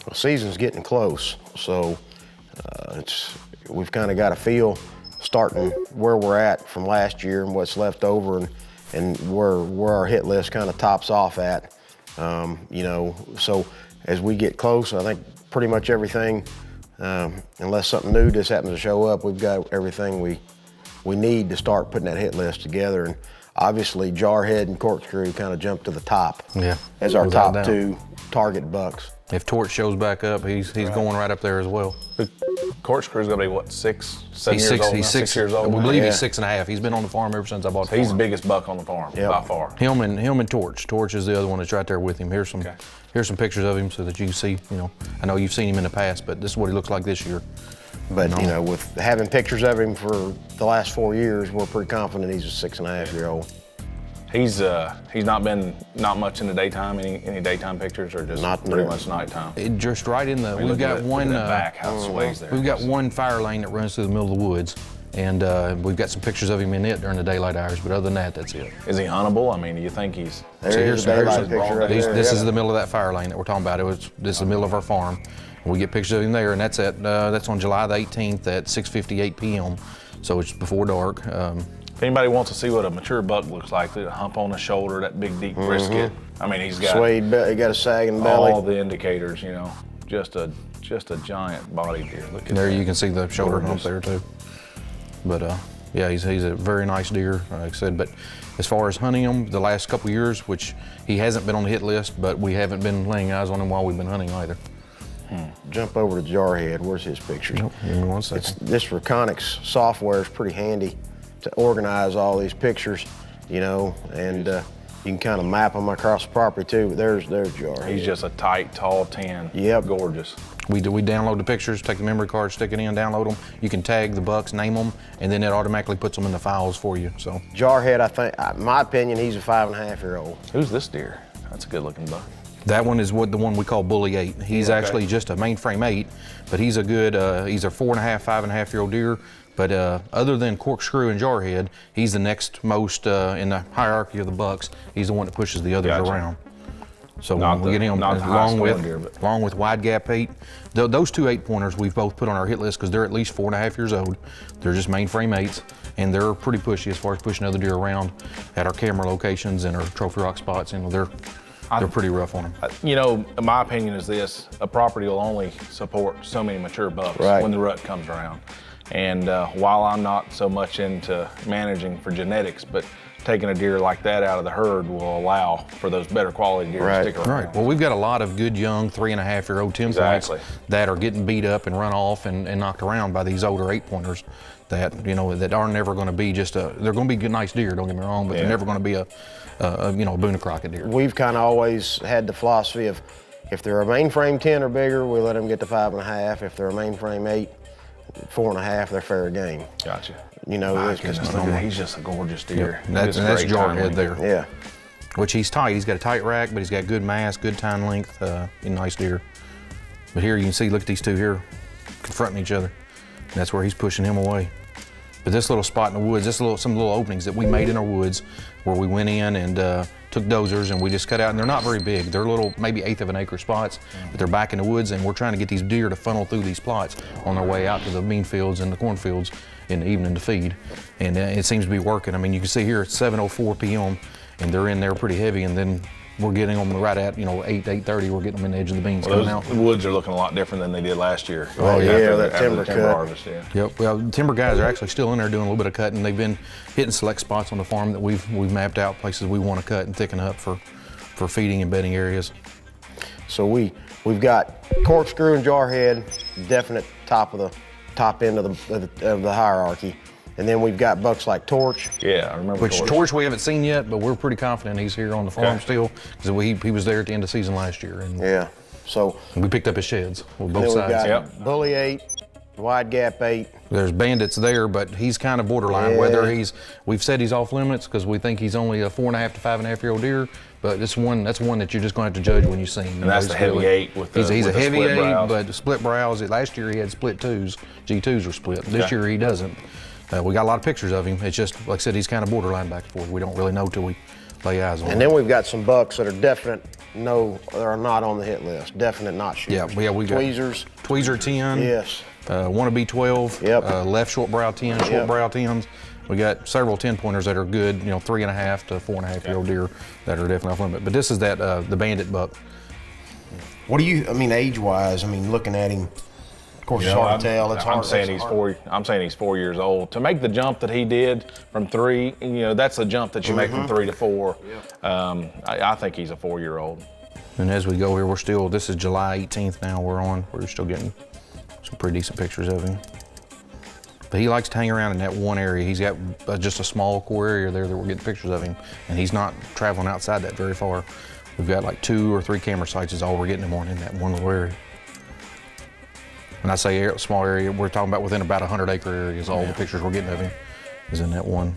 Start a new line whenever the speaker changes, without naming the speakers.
The season's getting close, so we've kind of got a feel starting where we're at from last year and what's left over and where our hit list kind of tops off at. You know, so as we get close, I think pretty much everything, unless something new just happens to show up, we've got everything we need to start putting that hit list together. And obviously Jarhead and Corkscrew kind of jump to the top as our top two target bucks.
If Torch shows back up, he's going right up there as well.
Corkscrew's gonna be what, 7 years old?
He's 6
years old.
We believe he's 6.5. He's been on the farm ever since I bought the
He's
farm.
the biggest buck on the farm by far.
Him and Torch. Torch is the other one that's right there with him. Here's some pictures of him so that you can see. You know, I know you've seen him in the past, but this is what he looks like this year.
But you know, with having pictures of him for the last 4 years, we're pretty confident he's a 6.5-year-old.
He's not much in the daytime. Any daytime pictures, or just pretty much nighttime?
Just right in the. We've got one
back how it sways there.
We've got one fire lane that runs through the middle of the woods, and we've got some pictures of him in it during the daylight hours. But other than that, that's it.
Is he huntable? I mean, do you think he's?
There's a daylight picture right there.
This is the middle of that fire lane that we're talking about. This is the middle of our farm. We get pictures of him there, and that's on July the 18th at 6:58 p.m. So it's before dark.
If anybody wants to see what a mature buck looks like, the hump on the shoulder, that big deep brisket. I mean, he's got
suede belly, he got a sagging belly.
All the indicators, you know, just a giant body deer. Look at
there,
that.
you can see the shoulder hump there too. But yeah, he's a very nice deer, like I said. But as far as hunting him, the last couple of years, which he hasn't been on the hit list, but we haven't been laying eyes on him while we've been hunting either.
Jump over to Jarhead. Where's his pictures?
Nope, give me 1 second.
This Reconyx software is pretty handy to organize all these pictures, you know, and you can kind of map them across the property too. But there's Jarhead.
He's just a tight, tall 10.
Yep.
Gorgeous.
We download the pictures, take the memory card, stick it in, download them. You can tag the bucks, name them, and then it automatically puts them in the files for you. So
Jarhead, I think, in my opinion, he's a 5.5-year-old.
Who's this deer? That's a good looking buck.
that one is the one we call Bully 8. He's actually just a mainframe 8, but he's a good, he's a 4.5, 5.5-year-old deer. But other than Corkscrew and Jarhead, he's the next most in the hierarchy of the bucks. He's the one that pushes the others around. So when we get him along with Wide Gap 8, those two 8-pointers we've both put on our hit list because they're at least 4.5 years old. They're just mainframe 8s, and they're pretty pushy as far as pushing other deer around at our camera locations and our trophy rock spots. And they're pretty rough on them.
You know, my opinion is this: a property will only support so many mature bucks when the rut comes around. And while I'm not so much into managing for genetics, but taking a deer like that out of the herd will allow for those better quality deer to stick around.
Right. Well, we've got a lot of good young 3.5-year-old 10-points that are getting beat up and run off and knocked around by these older 8-pointers that, you know, that are never going to be just a, they're going to be good, nice deer, don't get me wrong, but they're never going to be a Boone and Crockett deer.
We've kind of always had the philosophy of if they're a mainframe 10 or bigger, we let them get to 5.5. If they're a mainframe 8, 4.5, they're fair game.
Gotcha.
You know,
he's just a gorgeous deer.
Yeah. That's Jarhead there.
Yeah.
Which he's tight. He's got a tight rack, but he's got good mass, good tine length, a nice deer. But here you can see, look at these two here confronting each other. And that's where he's pushing him away. But this little spot in the woods, some little openings that we made in our woods where we went in and took dozers and we just cut out, and they're not very big. They're little, maybe 1/8 of an acre spots, but they're back in the woods, and we're trying to get these deer to funnel through these plots on their way out to the bean fields and the cornfields in the evening to feed. And it seems to be working. I mean, you can see here it's 7:04 p.m. and they're in there pretty heavy, and then we're getting them right at, 8, 8:30, we're getting them in the edge of the beans coming out.
The woods are looking a lot different than they did last year.
Oh yeah, that timber cut.
Harvest,
Yep, well, the timber guys are actually still in there doing a little bit of cutting. They've been hitting select spots on the farm that we've mapped out, places we want to cut and thicken up for feeding and bedding areas.
So we've got Corkscrew and Jarhead, definite top end of the hierarchy. And then we've got bucks like Torch.
Yeah, I remember
Which Torch we haven't seen yet, but we're pretty confident he's here on the farm still, because he was there at the end of season last year. And
yeah, so
we picked up his sheds on both
then
sides.
We've got Bully 8, Wide Gap 8.
There's Bandits there, but he's kind of borderline. Whether we've said he's off limits because we think he's only a 4.5 to 5.5-year-old deer, but that's one that you're just going to have to judge when you see him.
And that's the heavy 8 with the
he's a heavy 8,
brows.
but split brows. Last year he had split 2s. G2s were split. This year he doesn't. We got a lot of pictures of him. It's just, like I said, he's kind of borderline back and forth. We don't really know till we lay eyes on.
And then we've got some bucks that are definite, no, are not on the hit list. Definite not shooters.
Yeah, we got
tweezers.
Tweezer 10.
Yes.
Wannabe 12.
Yep.
Left short brow 10, short brow 10s. We got several 10 pointers that are good, 3.5 to 4.5 year old deer that are definitely off limit. But this is that the bandit buck.
What do you, age-wise, looking at him, of course, it's hard to tell. It's hard.
I'm saying he's 4 years old. To make the jump that he did from 3, that's a jump that you make from 3 to 4. I think he's a 4-year-old.
And as we go here, this is July 18th now we're still getting some pretty decent pictures of him. But he likes to hang around in that one area. He's got just a small core area there that we're getting pictures of him, and he's not traveling outside that very far. We've got like 2 or 3 camera sites is all we're getting him on in that one little area. When I say small area, we're talking about within about 100-acre area is all the pictures we're getting of him is in that one.